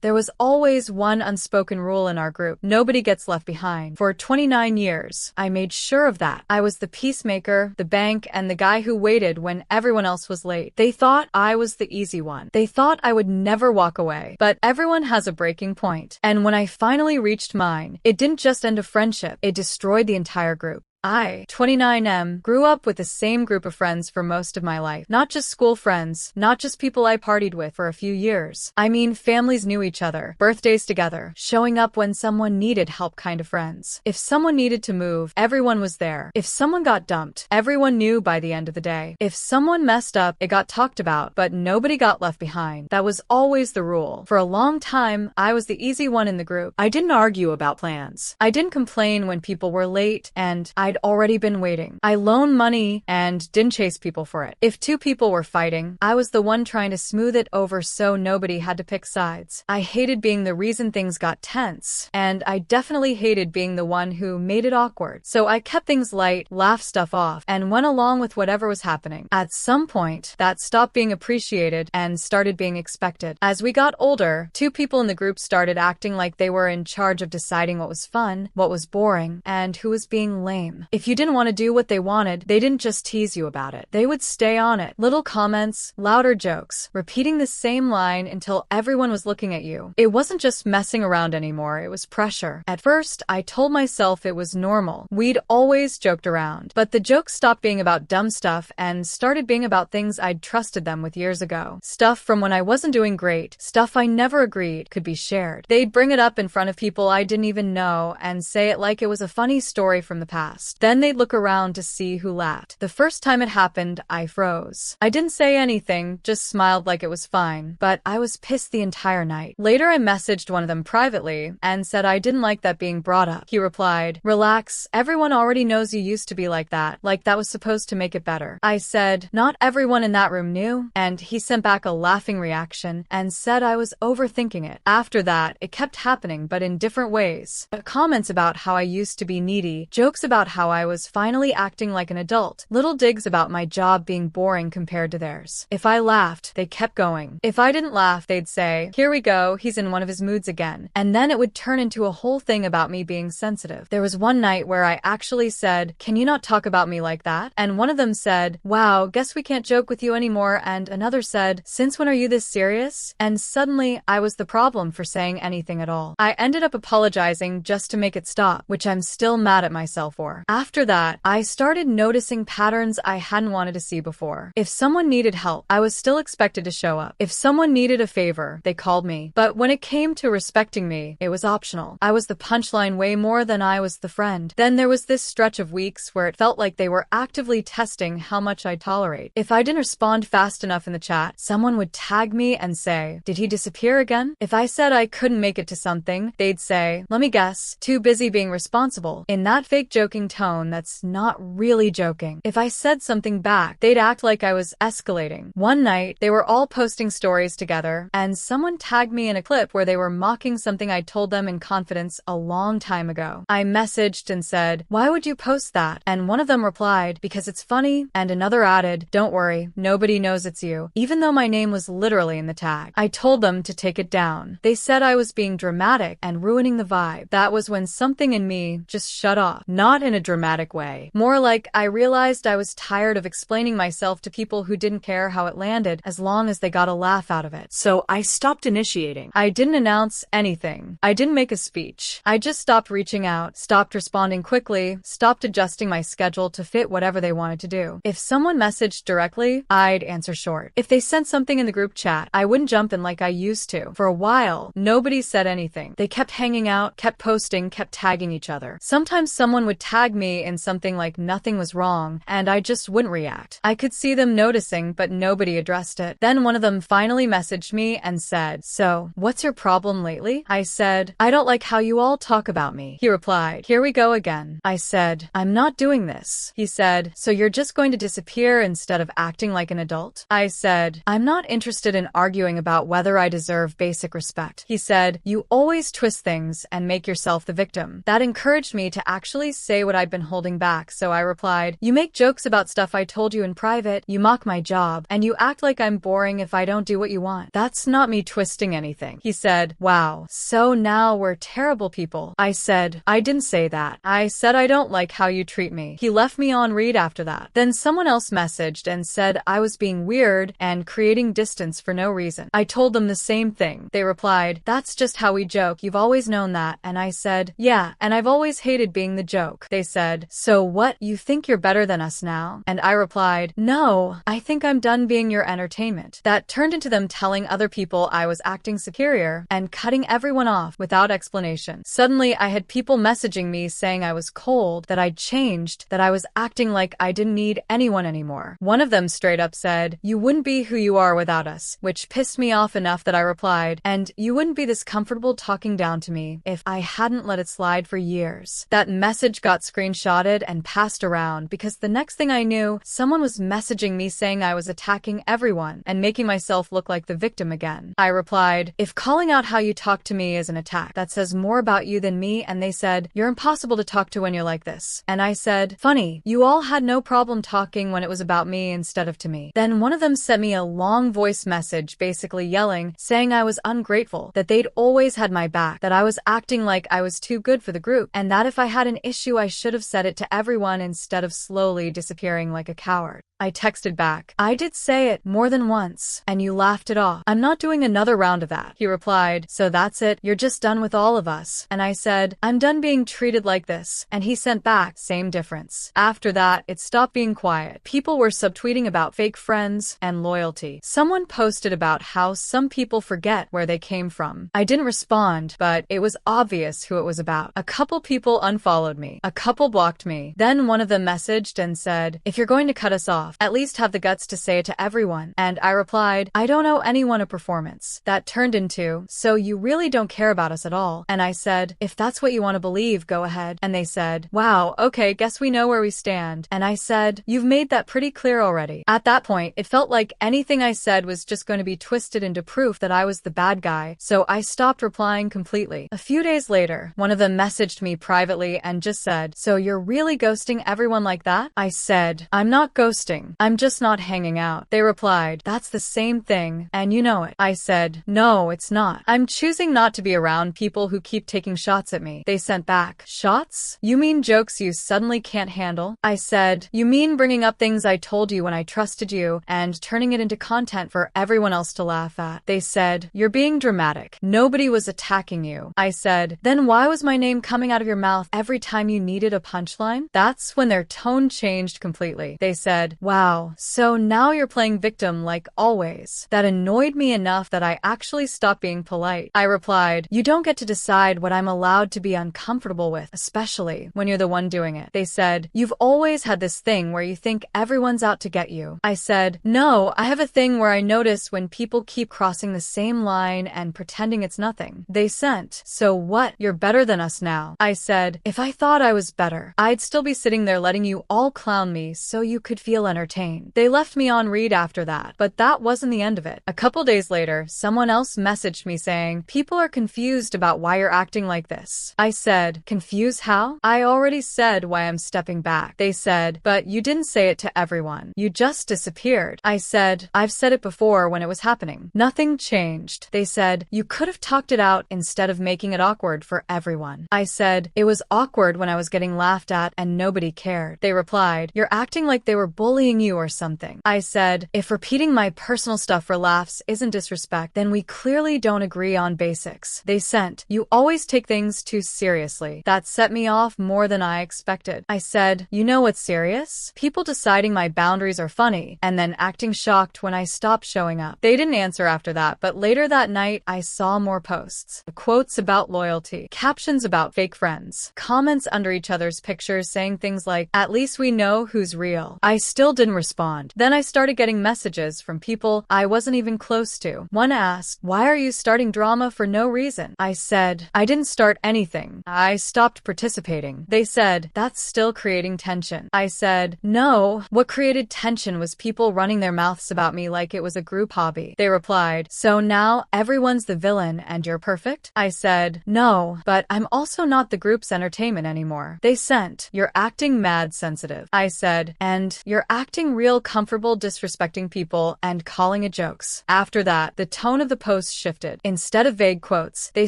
There was always one unspoken rule in our group: nobody gets left behind. For 29 years, I made sure of that. I was the peacemaker, the bank, and the guy who waited when everyone else was late. They thought I was the easy one. They thought I would never walk away. But everyone has a breaking point. And when I finally reached mine, it didn't just end a friendship, it destroyed the entire group. I, 29M, grew up with the same group of friends for most of my life. Not just school friends, not just people I partied with for a few years. I mean, families knew each other, birthdays together, showing up when someone needed help kind of friends. If someone needed to move, everyone was there. If someone got dumped, everyone knew by the end of the day. If someone messed up, it got talked about, but nobody got left behind. That was always the rule. For a long time, I was the easy one in the group. I didn't argue about plans. I didn't complain when people were late, and I'd already been waiting. I loaned money and didn't chase people for it. If two people were fighting, I was the one trying to smooth it over so nobody had to pick sides. I hated being the reason things got tense, and I definitely hated being the one who made it awkward. So I kept things light, laughed stuff off, and went along with whatever was happening. At some point, that stopped being appreciated and started being expected. As we got older, two people in the group started acting like they were in charge of deciding what was fun, what was boring, and who was being lame. If you didn't want to do what they wanted, they didn't just tease you about it. They would stay on it. Little comments, louder jokes, repeating the same line until everyone was looking at you. It wasn't just messing around anymore, it was pressure. At first, I told myself it was normal. We'd always joked around. But the jokes stopped being about dumb stuff and started being about things I'd trusted them with years ago. Stuff from when I wasn't doing great, stuff I never agreed could be shared. They'd bring it up in front of people I didn't even know and say it like it was a funny story from the past. Then they'd look around to see who laughed. The first time it happened, I froze. I didn't say anything, just smiled like it was fine, but I was pissed the entire night. Later, I messaged one of them privately and said I didn't like that being brought up. He replied, "Relax, everyone already knows you used to be like that was supposed to make it better." I said, "Not everyone in that room knew," and he sent back a laughing reaction and said I was overthinking it. After that, it kept happening, but in different ways. Comments about how I used to be needy, jokes about how I was finally acting like an adult, little digs about my job being boring compared to theirs. If I laughed, they kept going. If I didn't laugh, they'd say, "Here we go, he's in one of his moods again." And then it would turn into a whole thing about me being sensitive. There was one night where I actually said, "Can you not talk about me like that?" And one of them said, "Wow, guess we can't joke with you anymore." And another said, "Since when are you this serious?" And suddenly, I was the problem for saying anything at all. I ended up apologizing just to make it stop, which I'm still mad at myself for. After that, I started noticing patterns I hadn't wanted to see before. If someone needed help, I was still expected to show up. If someone needed a favor, they called me. But when it came to respecting me, it was optional. I was the punchline way more than I was the friend. Then there was this stretch of weeks where it felt like they were actively testing how much I'd tolerate. If I didn't respond fast enough in the chat, someone would tag me and say, "Did he disappear again?" If I said I couldn't make it to something, they'd say, "Let me guess, too busy being responsible," in that fake joking tone that's not really joking. If I said something back, they'd act like I was escalating. One night, they were all posting stories together, and someone tagged me in a clip where they were mocking something I told them in confidence a long time ago. I messaged and said, "Why would you post that?" And one of them replied, "Because it's funny," and another added, "Don't worry, nobody knows it's you," even though my name was literally in the tag. I told them to take it down. They said I was being dramatic and ruining the vibe. That was when something in me just shut off. Not in a dramatic way. More like I realized I was tired of explaining myself to people who didn't care how it landed as long as they got a laugh out of it. So I stopped initiating. I didn't announce anything. I didn't make a speech. I just stopped reaching out, stopped responding quickly, stopped adjusting my schedule to fit whatever they wanted to do. If someone messaged directly, I'd answer short. If they sent something in the group chat, I wouldn't jump in like I used to. For a while, nobody said anything. They kept hanging out, kept posting, kept tagging each other. Sometimes someone would tag me in something like nothing was wrong, and I just wouldn't react. I could see them noticing, but nobody addressed it. Then one of them finally messaged me and said, "So, what's your problem lately?" I said, "I don't like how you all talk about me." He replied, "Here we go again." I said, "I'm not doing this." He said, "So you're just going to disappear instead of acting like an adult?" I said, "I'm not interested in arguing about whether I deserve basic respect." He said, "You always twist things and make yourself the victim." That encouraged me to actually say what I I'd been holding back, so I replied, "You make jokes about stuff I told you in private, you mock my job, and you act like I'm boring if I don't do what you want. That's not me twisting anything." He said, "Wow, so now we're terrible people." I said, "I didn't say that. I said I don't like how you treat me." He left me on read after that. Then someone else messaged and said I was being weird and creating distance for no reason. I told them the same thing. They replied, "That's just how we joke. You've always known that." And I said, "Yeah, and I've always hated being the joke." They said, "So what, you think you're better than us now?" And I replied, "No, I think I'm done being your entertainment." That turned into them telling other people I was acting superior and cutting everyone off without explanation. Suddenly, I had people messaging me saying I was cold, that I'd changed, that I was acting like I didn't need anyone anymore. One of them straight up said, "You wouldn't be who you are without us," which pissed me off enough that I replied, "And you wouldn't be this comfortable talking down to me if I hadn't let it slide for years." That message got screenshotted and passed around because the next thing I knew, someone was messaging me saying I was attacking everyone and making myself look like the victim again. I replied, "If calling out how you talk to me is an attack, that says more about you than me." And they said, "You're impossible to talk to when you're like this." And I said, "Funny, you all had no problem talking when it was about me instead of to me." Then one of them sent me a long voice message basically yelling, saying I was ungrateful, that they'd always had my back, that I was acting like I was too good for the group, and that if I had an issue I should have said it to everyone instead of slowly disappearing like a coward. I texted back, "I did say it more than once, and you laughed it off. I'm not doing another round of that." He replied, "So that's it? You're just done with all of us?" And I said, "I'm done being treated like this." And he sent back, "Same difference." After that, it stopped being quiet. People were subtweeting about fake friends and loyalty. Someone posted about how some people forget where they came from. I didn't respond, but it was obvious who it was about. A couple people unfollowed me. A couple blocked me. Then one of them messaged and said, "If you're going to cut us off, at least have the guts to say it to everyone." And I replied, "I don't owe anyone a performance." That turned into, "So you really don't care about us at all." And I said, "If that's what you want to believe, go ahead." And they said, "Wow, okay, guess we know where we stand." And I said, "You've made that pretty clear already." At that point, it felt like anything I said was just going to be twisted into proof that I was the bad guy, so I stopped replying completely. A few days later, one of them messaged me privately and just said, "So you're really ghosting everyone like that?" I said, "I'm not ghosting. I'm just not hanging out." They replied, "That's the same thing, and you know it." I said, "No, it's not. I'm choosing not to be around people who keep taking shots at me." They sent back, "Shots? You mean jokes you suddenly can't handle?" I said, "You mean bringing up things I told you when I trusted you and turning it into content for everyone else to laugh at." They said, "You're being dramatic. Nobody was attacking you." I said, "Then why was my name coming out of your mouth every time you needed a punchline?" That's when their tone changed completely. They said, "Wow, so now you're playing victim like always." That annoyed me enough that I actually stopped being polite. I replied, "You don't get to decide what I'm allowed to be uncomfortable with, especially when you're the one doing it." They said, "You've always had this thing where you think everyone's out to get you." I said, "No, I have a thing where I notice when people keep crossing the same line and pretending it's nothing." They sent, "So what? You're better than us now." I said, "If I thought I was better, I'd still be sitting there letting you all clown me so you could feel entertained." They left me on read after that, but that wasn't the end of it. A couple days later, someone else messaged me saying, "People are confused about why you're acting like this." I said, "Confused how? I already said why I'm stepping back." They said, "But you didn't say it to everyone. You just disappeared." I said, "I've said it before when it was happening. Nothing changed." They said, "You could have talked it out instead of making it awkward for everyone." I said, "It was awkward when I was getting laughed at and nobody cared." They replied, "You're acting like they were bullying you or something." I said, "If repeating my personal stuff for laughs isn't disrespect, then we clearly don't agree on basics." They sent, "You always take things too seriously." That set me off more than I expected. I said, "You know what's serious? People deciding my boundaries are funny and then acting shocked when I stop showing up." They didn't answer after that, but later that night I saw more posts. Quotes about loyalty, captions about fake friends, comments under each other's pictures saying things like, "At least we know who's real." I still didn't respond. Then I started getting messages from people I wasn't even close to. One asked, "Why are you starting drama for no reason?" I said, "I didn't start anything. I stopped participating." They said, "That's still creating tension." I said, "No, what created tension was people running their mouths about me like it was a group hobby." They replied, "So now everyone's the villain and you're perfect?" I said, "No, but I'm also not the group's entertainment anymore." They sent, "You're acting mad sensitive." I said, "And you're acting real comfortable disrespecting people and calling it jokes." After that, the tone of the post shifted. Instead of vague quotes, they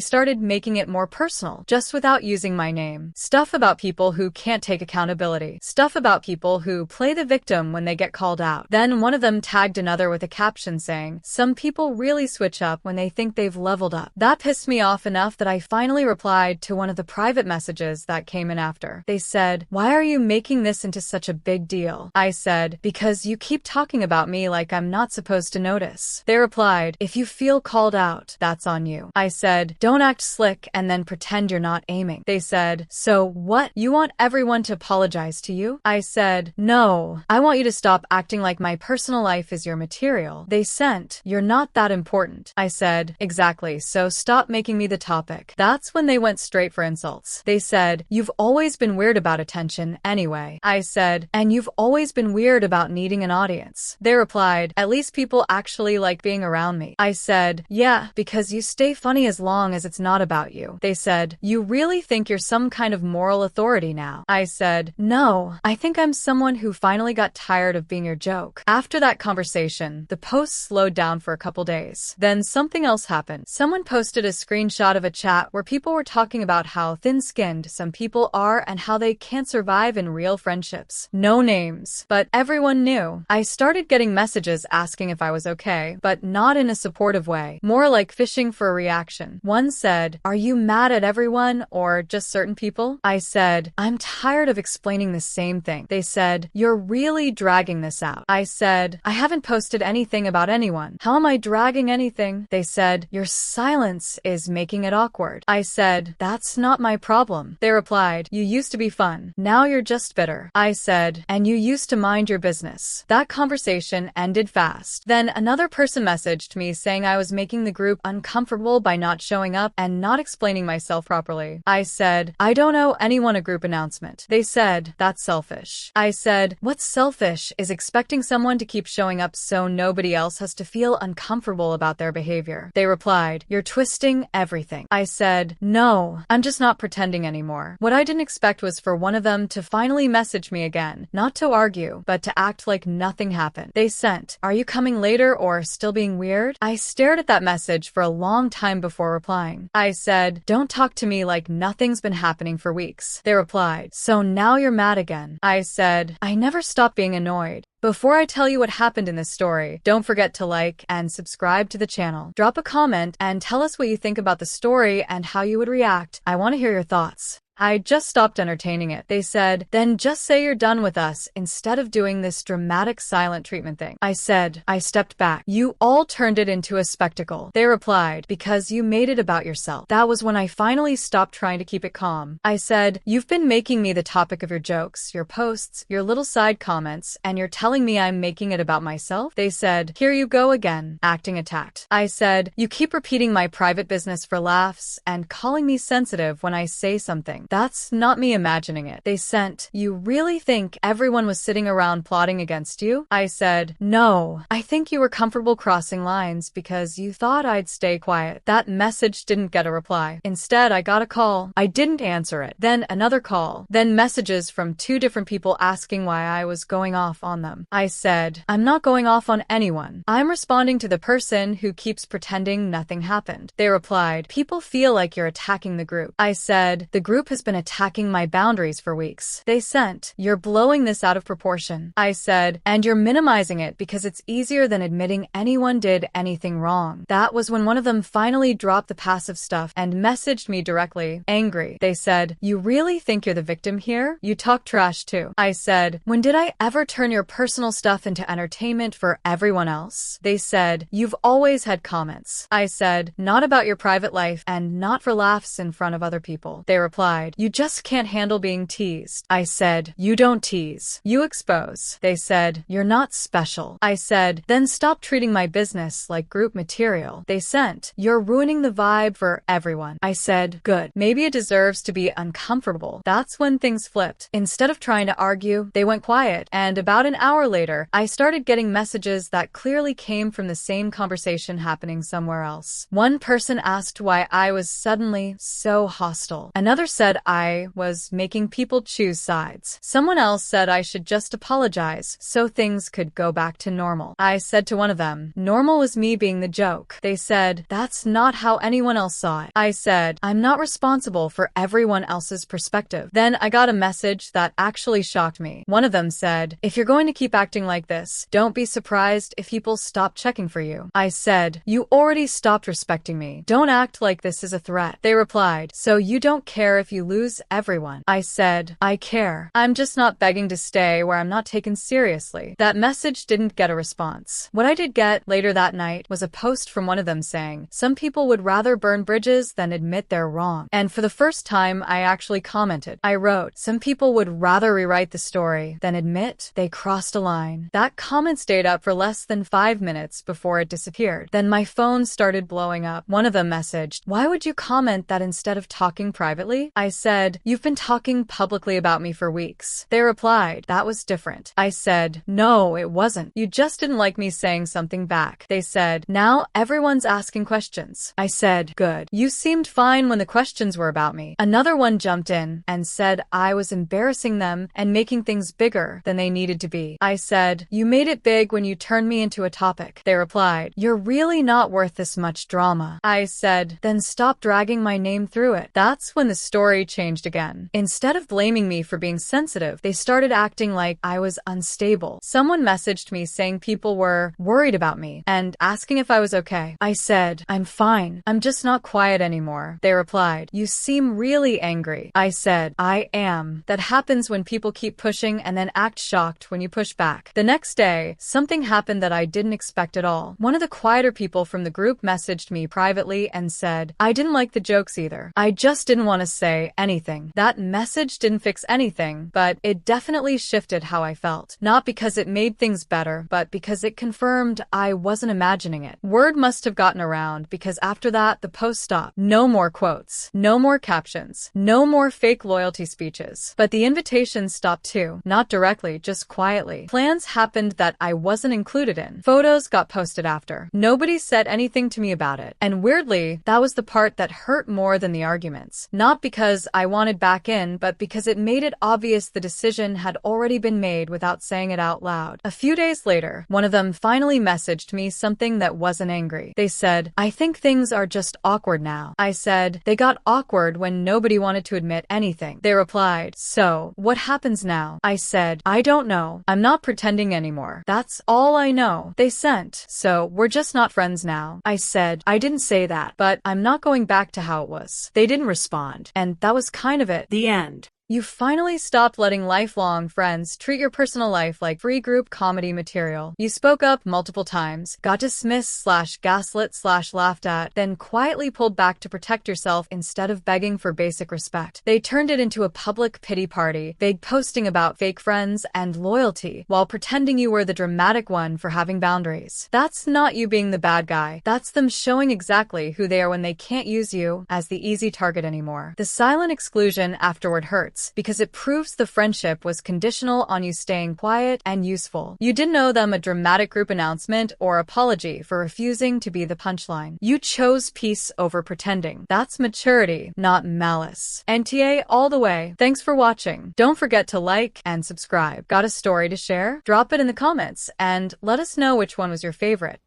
started making it more personal, just without using my name. Stuff about people who can't take accountability. Stuff about people who play the victim when they get called out. Then one of them tagged another with a caption saying, "Some people really switch up when they think they've leveled up." That pissed me off enough that I finally replied to one of the private messages that came in after. They said, "Why are you making this into such a big deal?" I said, "Because you keep talking about me like I'm not supposed to notice." They replied, "If you feel called out, that's on you." I said, "Don't act slick and then pretend you're not aiming." They said, "So what? You want everyone to apologize to you?" I said, "No, I want you to stop acting like my personal life is your material." They sent, "You're not that important." I said, "Exactly, so stop making me the topic." That's when they went straight for insults. They said, "You've always been weird about attention anyway." I said, "And you've always been weird about needing an audience." They replied, "At least people actually like being around me." I said, "Yeah, because you stay funny as long as it's not about you." They said, "You really think you're some kind of moral authority now?" I said, "No, I think I'm someone who finally got tired of being your joke." After that conversation, the post slowed down for a couple days. Then something else happened. Someone posted a screenshot of a chat where people were talking about how thin-skinned some people are and how they can't survive in real friendships. No names, but everyone knew. I started getting messages asking if I was okay, but not in a supportive way, more like fishing for a reaction. One said, "Are you mad at everyone or just certain people?" I said, "I'm tired of explaining the same thing." They said, "You're really dragging this out." I said, "I haven't posted anything about anyone. How am I dragging anything?" They said, "Your silence is making it awkward." I said, "That's not my problem." They replied, "You used to be fun. Now you're just bitter." I said, "And you used to mind your business." That conversation ended fast. Then another person messaged me saying I was making the group uncomfortable by not showing up and not explaining myself properly. I said, "I don't owe anyone a group announcement." They said, "That's selfish." I said, "What's selfish is expecting someone to keep showing up so nobody else has to feel uncomfortable about their behavior." They replied, "You're twisting everything." I said, "No, I'm just not pretending anymore." What I didn't expect was for one of them to finally message me again, not to argue, but to act like nothing happened. They sent, "Are you coming later or still being weird?" I stared at that message for a long time before replying. I said, "Don't talk to me like nothing's been happening for weeks." They replied, "So now you're mad again." I said, "I never stopped being annoyed." Before I tell you what happened in this story, don't forget to like and subscribe to the channel. Drop a comment and tell us what you think about the story and how you would react. I want to hear your thoughts. I just stopped entertaining it. They said, "Then just say you're done with us instead of doing this dramatic silent treatment thing." I said, I stepped back. "You all turned it into a spectacle." They replied, "Because you made it about yourself." That was when I finally stopped trying to keep it calm. I said, "You've been making me the topic of your jokes, your posts, your little side comments, and you're telling me I'm making it about myself?" They said, "Here you go again, acting attacked." I said, "You keep repeating my private business for laughs and calling me sensitive when I say something. That's not me imagining it." They sent, "You really think everyone was sitting around plotting against you?" I said, "No, I think you were comfortable crossing lines because you thought I'd stay quiet." That message didn't get a reply. Instead, I got a call. I didn't answer it. Then another call. Then messages from two different people asking why I was going off on them. I said, "I'm not going off on anyone. I'm responding to the person who keeps pretending nothing happened." They replied, "People feel like you're attacking the group." I said, "The group has been attacking my boundaries for weeks." They sent, "You're blowing this out of proportion." I said, "And you're minimizing it because it's easier than admitting anyone did anything wrong." That was when one of them finally dropped the passive stuff and messaged me directly, angry. They said, "You really think you're the victim here? You talk trash too." I said, "When did I ever turn your personal stuff into entertainment for everyone else?" They said, "You've always had comments." I said, "Not about your private life and not for laughs in front of other people." They replied, replied, "You just can't handle being teased." I said, "You don't tease. You expose." They said, "You're not special." I said, "Then stop treating my business like group material." They sent, "You're ruining the vibe for everyone." I said, "Good. Maybe it deserves to be uncomfortable." That's when things flipped. Instead of trying to argue, they went quiet, and about an hour later, I started getting messages that clearly came from the same conversation happening somewhere else. One person asked why I was suddenly so hostile. Another said I was making people choose sides. Someone else said I should just apologize so things could go back to normal. I said to one of them, "Normal was me being the joke." They said, "That's not how anyone else saw it." I said, "I'm not responsible for everyone else's perspective." Then I got a message that actually shocked me. One of them said, "If you're going to keep acting like this, don't be surprised if people stop checking for you." I said, "You already stopped respecting me. Don't act like this is a threat." They replied, "So you don't care if you lose everyone?" I said, "I care. I'm just not begging to stay where I'm not taken seriously." That message didn't get a response. What I did get later that night was a post from one of them saying, "Some people would rather burn bridges than admit they're wrong." And for the first time, I actually commented. I wrote, "Some people would rather rewrite the story than admit they crossed a line." That comment stayed up for less than 5 minutes before it disappeared. Then my phone started blowing up. One of them messaged, "Why would you comment that instead of talking privately?" I said, "You've been talking publicly about me for weeks." They replied, "That was different." I said, "No, it wasn't. You just didn't like me saying something back." They said, "Now everyone's asking questions." I said, "Good. You seemed fine when the questions were about me." Another one jumped in and said I was embarrassing them and making things bigger than they needed to be. I said, "You made it big when you turned me into a topic." They replied, "You're really not worth this much drama." I said, "Then stop dragging my name through it." That's when the story changed again. Instead of blaming me for being sensitive, they started acting like I was unstable. Someone messaged me saying people were worried about me and asking if I was okay. I said, "I'm fine. I'm just not quiet anymore." They replied, "You seem really angry." I said, "I am. That happens when people keep pushing and then act shocked when you push back." The next day, something happened that I didn't expect at all. One of the quieter people from the group messaged me privately and said, "I didn't like the jokes either. I just didn't want to say anything." That message didn't fix anything, but it definitely shifted how I felt. Not because it made things better, but because it confirmed I wasn't imagining it. Word must have gotten around because after that, the post stopped. No more quotes. No more captions. No more fake loyalty speeches. But the invitations stopped too. Not directly, just quietly. Plans happened that I wasn't included in. Photos got posted after. Nobody said anything to me about it. And weirdly, that was the part that hurt more than the arguments. Not because I wanted back in, but because it made it obvious the decision had already been made without saying it out loud. A few days later, one of them finally messaged me something that wasn't angry. They said, "I think things are just awkward now." I said, "They got awkward when nobody wanted to admit anything." They replied, "So, what happens now?" I said, "I don't know. I'm not pretending anymore. That's all I know." They sent, "So, we're just not friends now." I said, "I didn't say that, but I'm not going back to how it was." They didn't respond, and that was kind of it. The end. You finally stopped letting lifelong friends treat your personal life like free group comedy material. You spoke up multiple times, got dismissed/gaslit/laughed at, then quietly pulled back to protect yourself instead of begging for basic respect. They turned it into a public pity party, vague posting about fake friends and loyalty, while pretending you were the dramatic one for having boundaries. That's not you being the bad guy. That's them showing exactly who they are when they can't use you as the easy target anymore. The silent exclusion afterward hurts, because it proves the friendship was conditional on you staying quiet and useful. You didn't owe them a dramatic group announcement or apology for refusing to be the punchline. You chose peace over pretending. That's maturity, not malice. NTA all the way. Thanks for watching. Don't forget to like and subscribe. Got a story to share? Drop it in the comments and let us know which one was your favorite.